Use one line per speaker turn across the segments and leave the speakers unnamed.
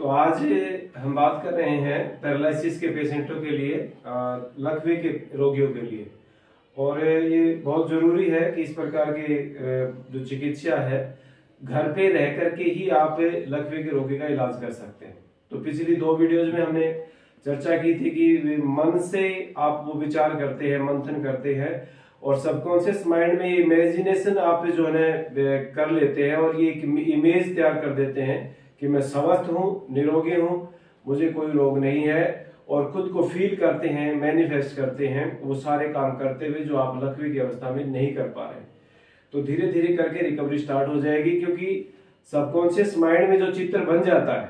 तो आज हम बात कर रहे हैं पैरालिसिस के पेशेंटों के लिए, लकवे के रोगियों के लिए। और ये बहुत जरूरी है कि इस प्रकार की जो चिकित्सा है घर पे रह करके ही आप लकवे के रोगी का इलाज कर सकते हैं। तो पिछली 2 वीडियोज में हमने चर्चा की थी कि मन से आप वो विचार करते हैं, मंथन करते हैं और सबकॉन्शियस माइंड में ये इमेजिनेशन आप जो है कर लेते हैं और ये एक इमेज तैयार कर देते हैं कि मैं स्वस्थ हूँ, निरोगी हूँ, मुझे कोई रोग नहीं है, और खुद को फील करते हैं, मैनिफेस्ट करते हैं वो सारे काम करते हुए जो आप लकवे की अवस्था में नहीं कर पा रहे। तो धीरे धीरे करके रिकवरी स्टार्ट हो जाएगी, क्योंकि सबकॉन्शियस माइंड में जो चित्र बन जाता है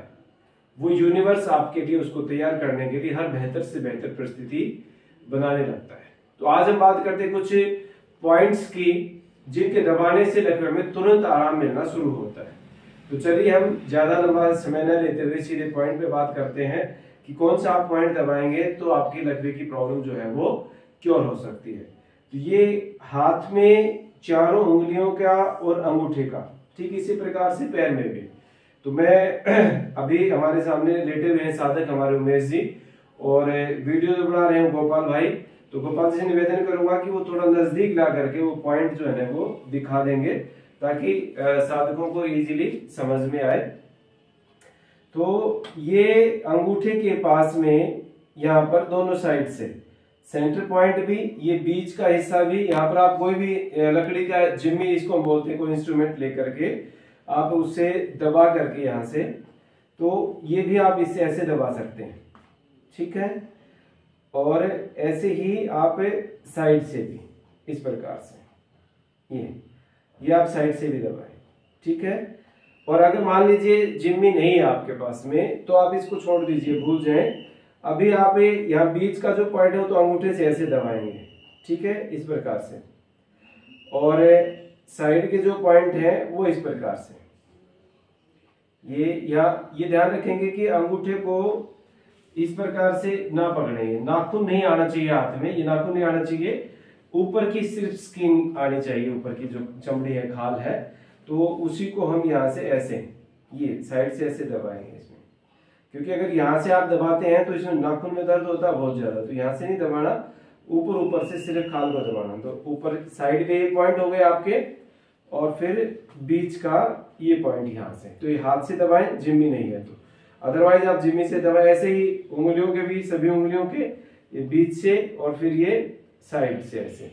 वो यूनिवर्स आपके लिए उसको तैयार करने के लिए हर बेहतर से बेहतर परिस्थिति बनाने लगता है। तो आज हम बात करते हैं कुछ पॉइंट्स की जिनके दबाने से लकवे में तुरंत आराम मिलना शुरू होता है। तो चलिए हम ज्यादा लंबा समय न लेते हुए सीधे पॉइंट पे बात करते हैं कि कौन सा आप पॉइंट दबाएंगे तो आपकी लकवे की प्रॉब्लम जो है वो क्योर हो सकती है। तो ये हाथ में चारों उंगलियों का और अंगूठे का, ठीक इसी प्रकार से पैर में भी। तो मैं अभी हमारे सामने लेटे हुए हैं साधक हमारे उमेश जी, और वीडियो जो बना रहे हैं गोपाल भाई। तो गोपाल जी से निवेदन करूंगा कि वो थोड़ा नजदीक ला करके वो पॉइंट जो है वो दिखा देंगे ताकि साधकों को इजीली समझ में आए। तो ये अंगूठे के पास में यहाँ पर दोनों साइड से सेंटर पॉइंट भी, ये बीच का हिस्सा भी, यहाँ पर आप कोई भी लकड़ी का जिम्मी इसको बोलते हैं, कोई इंस्ट्रूमेंट लेकर के आप उसे दबा करके यहाँ से, तो ये भी आप इससे ऐसे दबा सकते हैं, ठीक है। और ऐसे ही आप साइड से भी इस प्रकार से ये आप साइड से भी दबाएं, ठीक है। और अगर मान लीजिए जिम्मी नहीं है आपके पास में तो आप इसको छोड़ दीजिए, भूल जाएं। अभी आप यहाँ बीच का जो पॉइंट है तो अंगूठे से ऐसे दबाएंगे, ठीक है, इस प्रकार से। और साइड के जो पॉइंट है वो इस प्रकार से। ये ध्यान रखेंगे कि अंगूठे को इस प्रकार से ना पकड़ेंगे, नाखून नहीं आना चाहिए हाथ में, ये नाखून नहीं आना चाहिए, ऊपर की सिर्फ स्किन आनी चाहिए, ऊपर की जो चमड़ी है, खाल है, तो उसी को हम यहाँ से ऐसे ये साइड से ऐसे दबाएंगे इसमें। क्योंकि अगर यहाँ से आप दबाते हैं तो इसमें नाखून में दर्द होता है बहुत ज्यादा, तो यहाँ से नहीं दबाना, ऊपर से सिर्फ खाल को दबाना। तो ऊपर साइड के ये पॉइंट हो गए आपके, और फिर बीच का ये पॉइंट यहाँ से, तो ये हाथ से दबाएं, जिम्मी नहीं है तो। अदरवाइज आप जिम्मी से दबाएं, ऐसे ही उंगलियों के भी, सभी उंगलियों के ये बीच से और फिर ये साइड से ऐसे।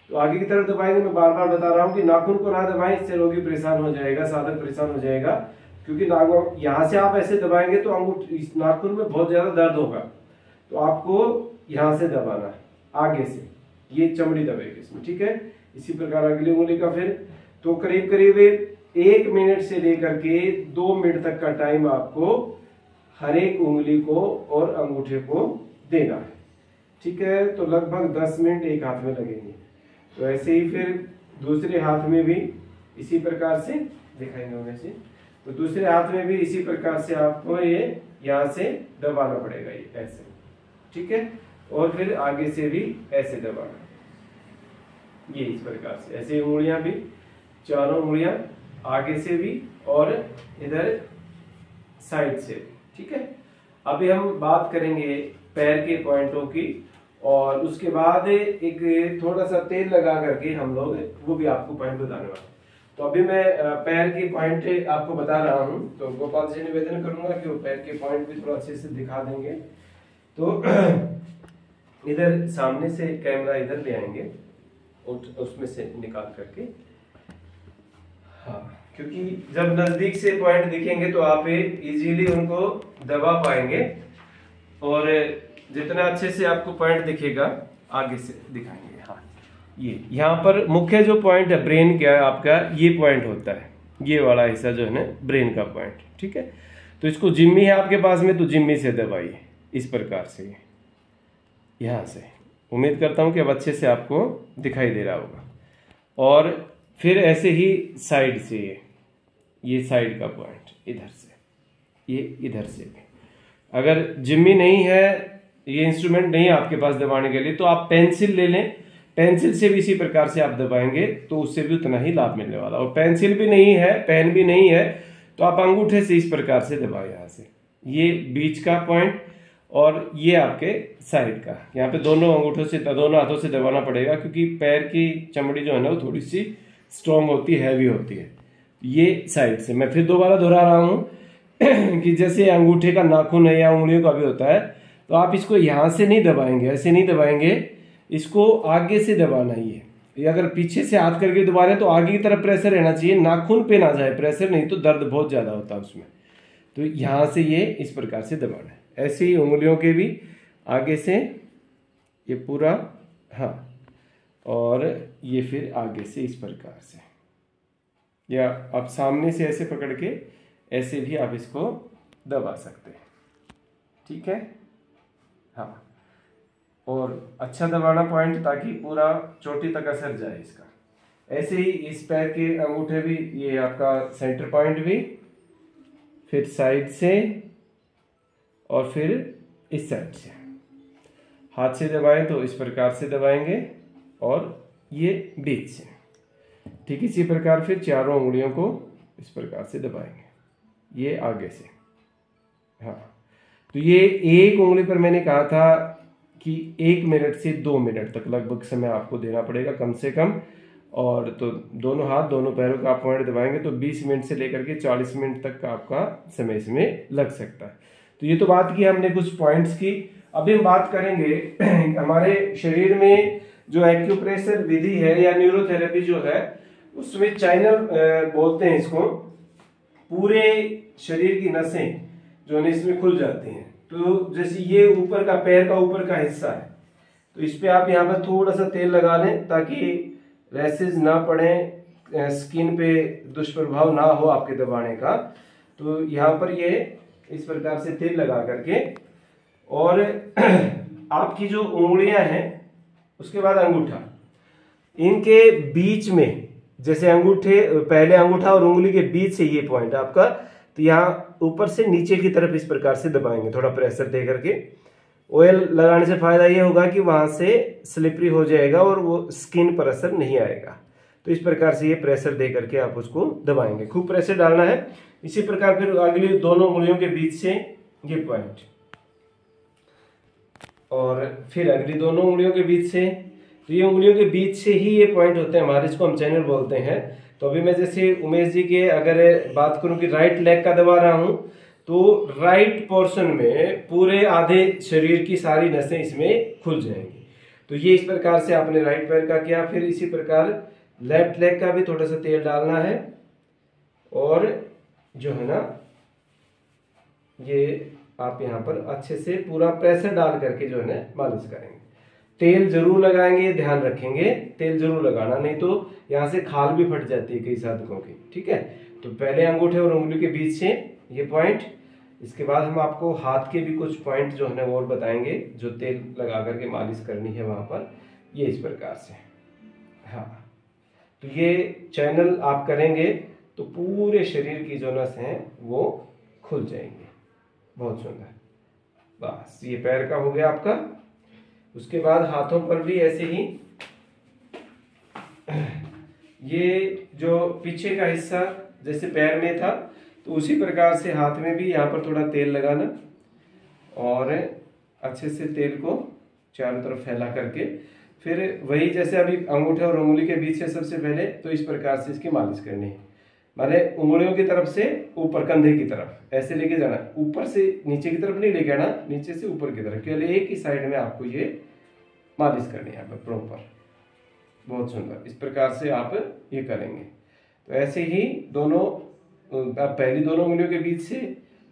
तो आगे की तरफ दबाएंगे, मैं बार बार बता रहा हूँ कि नाखून को ना दबाएं, इससे रोगी परेशान हो जाएगा, साधक परेशान हो जाएगा। क्योंकि यहाँ से आप ऐसे दबाएंगे तो अंगूठे इस नाखून में बहुत ज्यादा दर्द होगा, तो आपको यहाँ से दबाना है, आगे से ये चमड़ी दबेगी इसमें, ठीक है। इसी प्रकार अगली उंगली का फिर, तो करीब करीब 1 मिनट से लेकर के 2 मिनट तक का टाइम आपको हर एक उंगली को और अंगूठे को देना है, ठीक है। तो लगभग 10 मिनट एक हाथ में लगेंगे। तो ऐसे ही फिर दूसरे हाथ में भी इसी प्रकार से दिखाएंगे हमें से, तो दूसरे हाथ में भी इसी प्रकार से आपको ये यहाँ से दबाना पड़ेगा, ये ऐसे, ठीक है। और फिर आगे से भी ऐसे दबाना, ये इस प्रकार से, ऐसे उंगलियां भी, चारों उंगलियां आगे से भी और इधर साइड से, ठीक है। अभी हम बात करेंगे पैर के पॉइंटों की, और उसके बाद एक थोड़ा सा तेल लगा करके हम लोग वो भी आपको पॉइंट बताने वाले। तो अभी मैं पैर के पॉइंट आपको बता रहा हूं, तो गोपाल जी निवेदन करूंगा कि वो पैर के पॉइंट भी थोड़ा अच्छे से दिखा देंगे। तो इधर सामने से कैमरा इधर ले आएंगे और उसमें से निकाल करके, हाँ, क्योंकि जब नजदीक से पॉइंट दिखेंगे तो आप इजीली उनको दबा पाएंगे, और जितना अच्छे से आपको पॉइंट दिखेगा आगे से दिखाएंगे। हाँ, ये यहाँ पर मुख्य जो पॉइंट है ब्रेन का आपका, ये पॉइंट होता है, ये वाला हिस्सा जो है ना ब्रेन का पॉइंट, ठीक है। तो इसको जिम्मी है आपके पास में तो जिम्मी से दबाइए इस प्रकार से, यहाँ से। उम्मीद करता हूँ कि अब अच्छे से आपको दिखाई दे रहा होगा। और फिर ऐसे ही साइड से ये साइड का पॉइंट इधर से, ये इधर से भी। अगर जिम्मी नहीं है, ये इंस्ट्रूमेंट नहीं है आपके पास दबाने के लिए, तो आप पेंसिल ले लें, पेंसिल से भी इसी प्रकार से आप दबाएंगे तो उससे भी उतना ही लाभ मिलने वाला। और पेंसिल भी नहीं है, पेन भी नहीं है, तो आप अंगूठे से इस प्रकार से दबाएं यहाँ से, ये बीच का पॉइंट और ये आपके साइड का। यहाँ पे दोनों अंगूठों से, दोनों हाथों से दबाना पड़ेगा, क्योंकि पैर की चमड़ी जो है ना वो थोड़ी सी स्ट्रॉन्ग होती है, हैवी होती है। ये साइड से मैं फिर दोबारा दोहरा रहा हूँ कि जैसे अंगूठे का नाखून है या उंगलियों का भी होता है, तो आप इसको यहाँ से नहीं दबाएंगे, ऐसे नहीं दबाएंगे, इसको आगे से दबाना ही है। ये अगर पीछे से हाथ करके दबा रहे हैं तो आगे की तरफ प्रेशर रहना चाहिए, नाखून पे ना जाए प्रेशर, नहीं तो दर्द बहुत ज्यादा होता है उसमें। तो यहाँ से ये इस प्रकार से दबाना है। ऐसे ही उंगलियों के भी आगे से ये पूरा, हाँ, और ये फिर आगे से इस प्रकार से, या आप सामने से ऐसे पकड़ के ऐसे भी आप इसको दबा सकते हैं। ठीक है, हाँ, और अच्छा दबाना पॉइंट, ताकि पूरा चोटी तक असर जाए इसका। ऐसे ही इस पैर के अंगूठे भी, ये आपका सेंटर पॉइंट भी, फिर साइड से और फिर इस साइड से हाथ से दबाएं तो इस प्रकार से दबाएंगे, और ये बीच से। ठीक, इसी प्रकार फिर चारों उंगलियों को इस प्रकार से दबाएंगे, ये आगे से। हाँ, तो ये एक उंगली पर मैंने कहा था कि 1 मिनट से 2 मिनट तक लगभग समय आपको देना पड़ेगा कम से कम। और तो दोनों हाथ, दोनों पैरों का आप पॉइंट दबाएंगे तो 20 मिनट से लेकर के 40 मिनट तक का आपका समय इसमें लग सकता है। तो ये तो बात की हमने कुछ पॉइंट्स की। अभी हम बात करेंगे हमारे शरीर में जो एक्यूप्रेशर विधि है या न्यूरोथेरेपी जो है, उसमें चैनल बोलते हैं इसको। पूरे शरीर की नसें जो है इसमें खुल जाती हैं। तो जैसे ये ऊपर का, पैर का ऊपर का हिस्सा है, तो इस पे आप यहाँ पर थोड़ा सा तेल लगा लें ताकि रैसेज ना पड़े, स्किन पे दुष्प्रभाव ना हो आपके दबाने का। तो यहाँ पर ये इस प्रकार से तेल लगा करके, और आपकी जो उंगलियां हैं उसके बाद अंगूठा, इनके बीच में, जैसे अंगूठे, पहले अंगूठा और उंगली के बीच से ये पॉइंट आपका, तो यहाँ ऊपर से नीचे की तरफ इस प्रकार से दबाएंगे थोड़ा प्रेशर दे करके। ऑयल लगाने से फायदा ये होगा कि वहां से स्लिपरी हो जाएगा और वो स्किन पर असर नहीं आएगा। तो इस प्रकार से ये प्रेशर दे करके आप उसको दबाएंगे, खूब प्रेशर डालना है। इसी प्रकार फिर अगली दोनों उंगलियों के बीच से ये पॉइंट, और फिर अगली दोनों उंगलियों के बीच से। तो ये उंगलियों के बीच से ही ये पॉइंट होते हैं हमारे, इसको हम चैनल बोलते हैं। तो अभी मैं जैसे उमेश जी के अगर बात करूं कि राइट लेग का दबा रहा हूं, तो राइट पोर्शन में पूरे आधे शरीर की सारी नसें इसमें खुल जाएंगी। तो ये इस प्रकार से आपने राइट पैर का किया। फिर इसी प्रकार लेफ्ट लेग का भी थोड़ा सा तेल डालना है, और जो है ना ये आप यहाँ पर अच्छे से पूरा प्रेशर डाल करके जो है ना मालिश करेंगे। तेल जरूर लगाएंगे, ध्यान रखेंगे तेल जरूर लगाना, नहीं तो यहाँ से खाल भी फट जाती है कई साधकों की। ठीक है, तो पहले अंगूठे और उंगली के बीच से ये पॉइंट, इसके बाद हम आपको हाथ के भी कुछ पॉइंट जो है ना और बताएंगे जो तेल लगा करके मालिश करनी है वहां पर, ये इस प्रकार से। हाँ, तो ये चैनल आप करेंगे तो पूरे शरीर की जो नस हैं वो खुल जाएंगे। बहुत सुंदर, बस ये पैर का हो गया आपका। उसके बाद हाथों पर भी ऐसे ही, ये जो पीछे का हिस्सा जैसे पैर में था, तो उसी प्रकार से हाथ में भी यहाँ पर थोड़ा तेल लगाना, और अच्छे से तेल को चारों तरफ फैला करके, फिर वही जैसे अभी अंगूठे और उंगली के बीच से सबसे पहले तो इस प्रकार से इसकी मालिश करनी है। माने उंगलियों की तरफ से ऊपर, कंधे की तरफ ऐसे लेके जाना, ऊपर से नीचे की तरफ नहीं लेके आना, नीचे से ऊपर की तरफ, केवल एक ही साइड में आपको ये मालिश करनी है प्रॉपर। बहुत सुंदर, इस प्रकार से आप ये करेंगे। तो ऐसे ही दोनों, आप पहली दोनों उंगलियों के बीच से,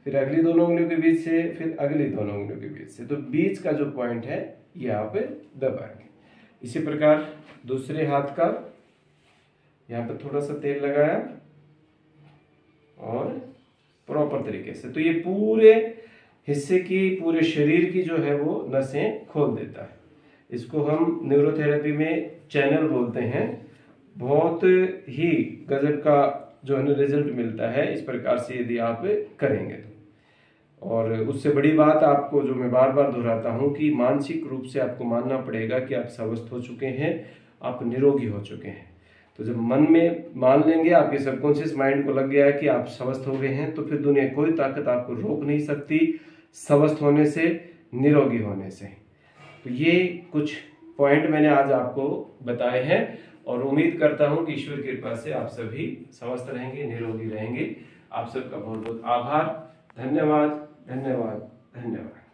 फिर अगली दोनों उंगलियों के बीच से, फिर अगली दोनों उंगलियों के बीच से, तो बीच का जो पॉइंट है ये आप दबाएंगे। इसी प्रकार दूसरे हाथ का, यहाँ पर थोड़ा सा तेल लगाया और प्रॉपर तरीके से, तो ये पूरे हिस्से की, पूरे शरीर की जो है वो नसें खोल देता है। इसको हम न्यूरोथेरेपी में चैनल बोलते हैं। बहुत ही गजब का जो है रिजल्ट मिलता है इस प्रकार से यदि आप करेंगे तो। और उससे बड़ी बात आपको जो मैं बार बार दोहराता हूं कि मानसिक रूप से आपको मानना पड़ेगा कि आप स्वस्थ हो चुके हैं, आप निरोगी हो चुके हैं। तो जब मन में मान लेंगे, आपके सबकॉन्शियस माइंड को लग गया है कि आप स्वस्थ हो गए हैं, तो फिर दुनिया कोई ताकत आपको रोक नहीं सकती स्वस्थ होने से, निरोगी होने से। तो ये कुछ पॉइंट मैंने आज आपको बताए हैं और उम्मीद करता हूं कि ईश्वर की कृपा से आप सभी स्वस्थ रहेंगे, निरोगी रहेंगे। आप सबका बहुत बहुत आभार। धन्यवाद, धन्यवाद, धन्यवाद।